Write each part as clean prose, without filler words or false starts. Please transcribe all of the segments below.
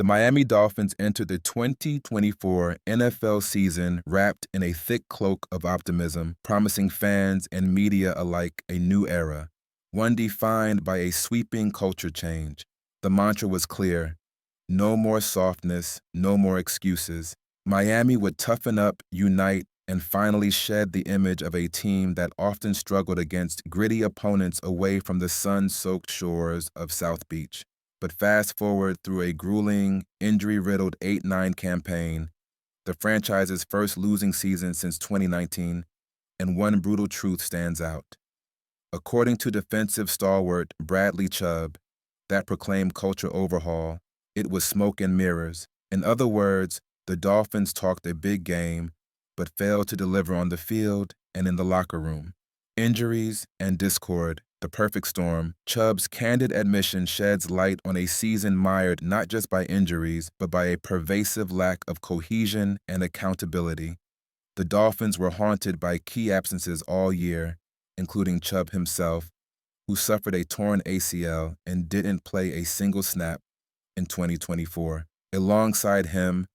The Miami Dolphins entered the 2024 NFL season wrapped in a thick cloak of optimism, promising fans and media alike a new era, one defined by a sweeping culture change. The mantra was clear: no more softness, no more excuses. Miami would toughen up, unite, and finally shed the image of a team that often struggled against gritty opponents away from the sun-soaked shores of South Beach. But fast forward through a grueling, injury-riddled 8-9 campaign, the franchise's first losing season since 2019, and one brutal truth stands out. According to defensive stalwart Bradley Chubb, that proclaimed culture overhaul, it was smoke and mirrors. In other words, the Dolphins talked a big game, but failed to deliver on the field and in the locker room. Injuries and discord, the perfect storm. Chubb's candid admission sheds light on a season mired not just by injuries, but by a pervasive lack of cohesion and accountability. The Dolphins were haunted by key absences all year, including Chubb himself, who suffered a torn ACL and didn't play a single snap in 2024. Alongside him,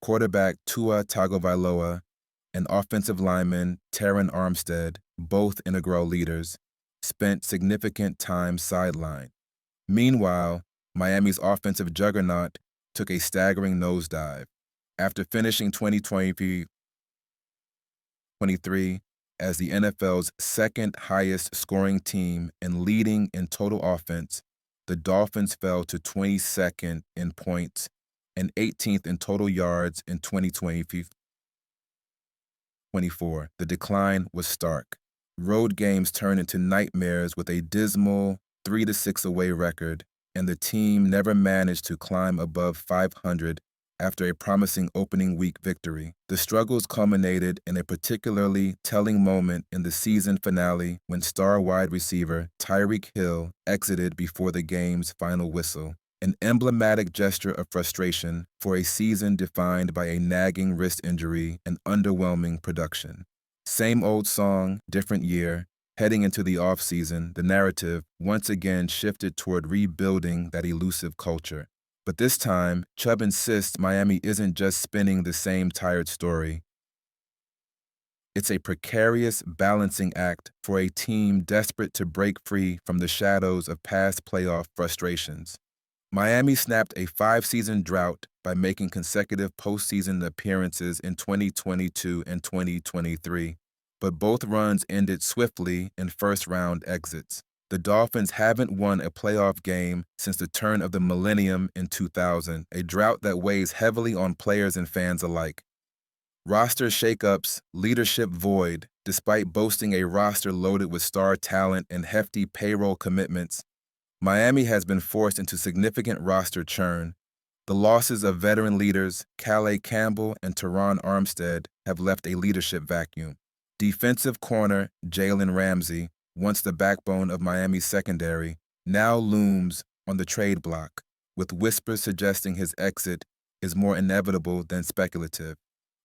quarterback Tua Tagovailoa and offensive lineman Terron Armstead, both integral leaders, spent significant time sidelined. Meanwhile, Miami's offensive juggernaut took a staggering nosedive. After finishing 2023 as the NFL's second highest scoring team and leading in total offense, the Dolphins fell to 22nd in points and 18th in total yards in 2024. The decline was stark. Road games turned into nightmares with a dismal 3-6 away record, and the team never managed to climb above 500 after a promising opening week victory. The struggles culminated in a particularly telling moment in the season finale when star wide receiver Tyreek Hill exited before the game's final whistle, an emblematic gesture of frustration for a season defined by a nagging wrist injury and underwhelming production. Same old song, different year. Heading into the offseason, the narrative once again shifted toward rebuilding that elusive culture. But this time, Chubb insists Miami isn't just spinning the same tired story. It's a precarious balancing act for a team desperate to break free from the shadows of past playoff frustrations. Miami snapped a 5-season drought by making consecutive postseason appearances in 2022 and 2023, but both runs ended swiftly in first-round exits. The Dolphins haven't won a playoff game since the turn of the millennium in 2000, a drought that weighs heavily on players and fans alike. Roster shakeups, leadership void. Despite boasting a roster loaded with star talent and hefty payroll commitments, Miami has been forced into significant roster churn. The losses of veteran leaders Calais Campbell and Terron Armstead have left a leadership vacuum. Defensive corner Jalen Ramsey, once the backbone of Miami's secondary, now looms on the trade block, with whispers suggesting his exit is more inevitable than speculative.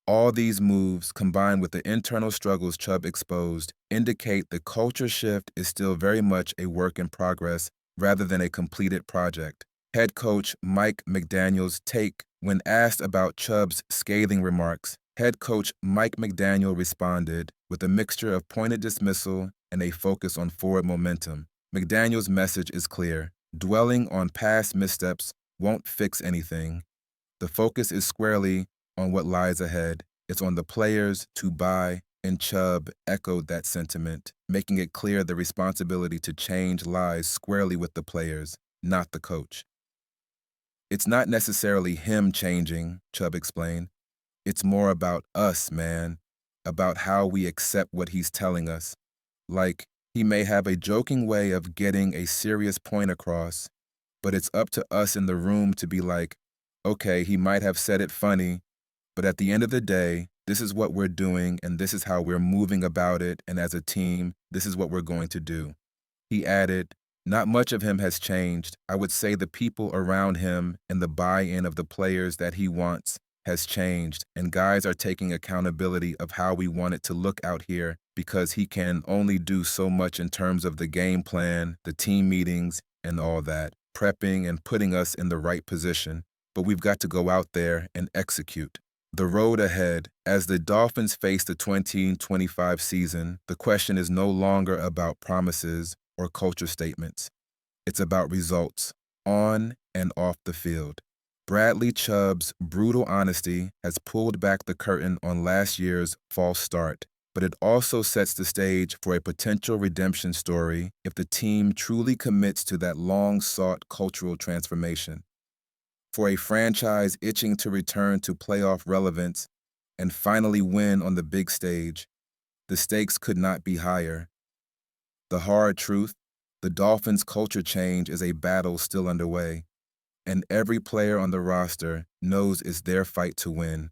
All these moves, combined with the internal struggles Chubb exposed, indicate the culture shift is still very much a work in progress rather than a completed project. Head coach Mike McDaniel's take when asked about Chubb's scathing remarks, head coach Mike McDaniel responded with a mixture of pointed dismissal and a focus on forward momentum. McDaniel's message is clear: dwelling on past missteps won't fix anything. The focus is squarely on what lies ahead. It's on the players to buy, and Chubb echoed that sentiment, making it clear the responsibility to change lies squarely with the players, not the coach. It's not necessarily him changing, Chubb explained. It's more about us, man, about how we accept what he's telling us. Like, he may have a joking way of getting a serious point across, but it's up to us in the room to be like, okay, he might have said it funny, but at the end of the day, this is what we're doing and this is how we're moving about it, and as a team, this is what we're going to do. He added, not much of him has changed. I would say the people around him and the buy-in of the players that he wants has changed, and guys are taking accountability of how we want it to look out here because he can only do so much in terms of the game plan, the team meetings, and all that, prepping and putting us in the right position. but we've got to go out there and execute. The road ahead, as the Dolphins face the 2025 season, the question is no longer about promises or culture statements. It's about results, on and off the field. Bradley Chubb's brutal honesty has pulled back the curtain on last year's false start, but it also sets the stage for a potential redemption story if the team truly commits to that long-sought cultural transformation. For a franchise itching to return to playoff relevance and finally win on the big stage, the stakes could not be higher. The hard truth, the Dolphins' culture change is a battle still underway, and every player on the roster knows it's their fight to win.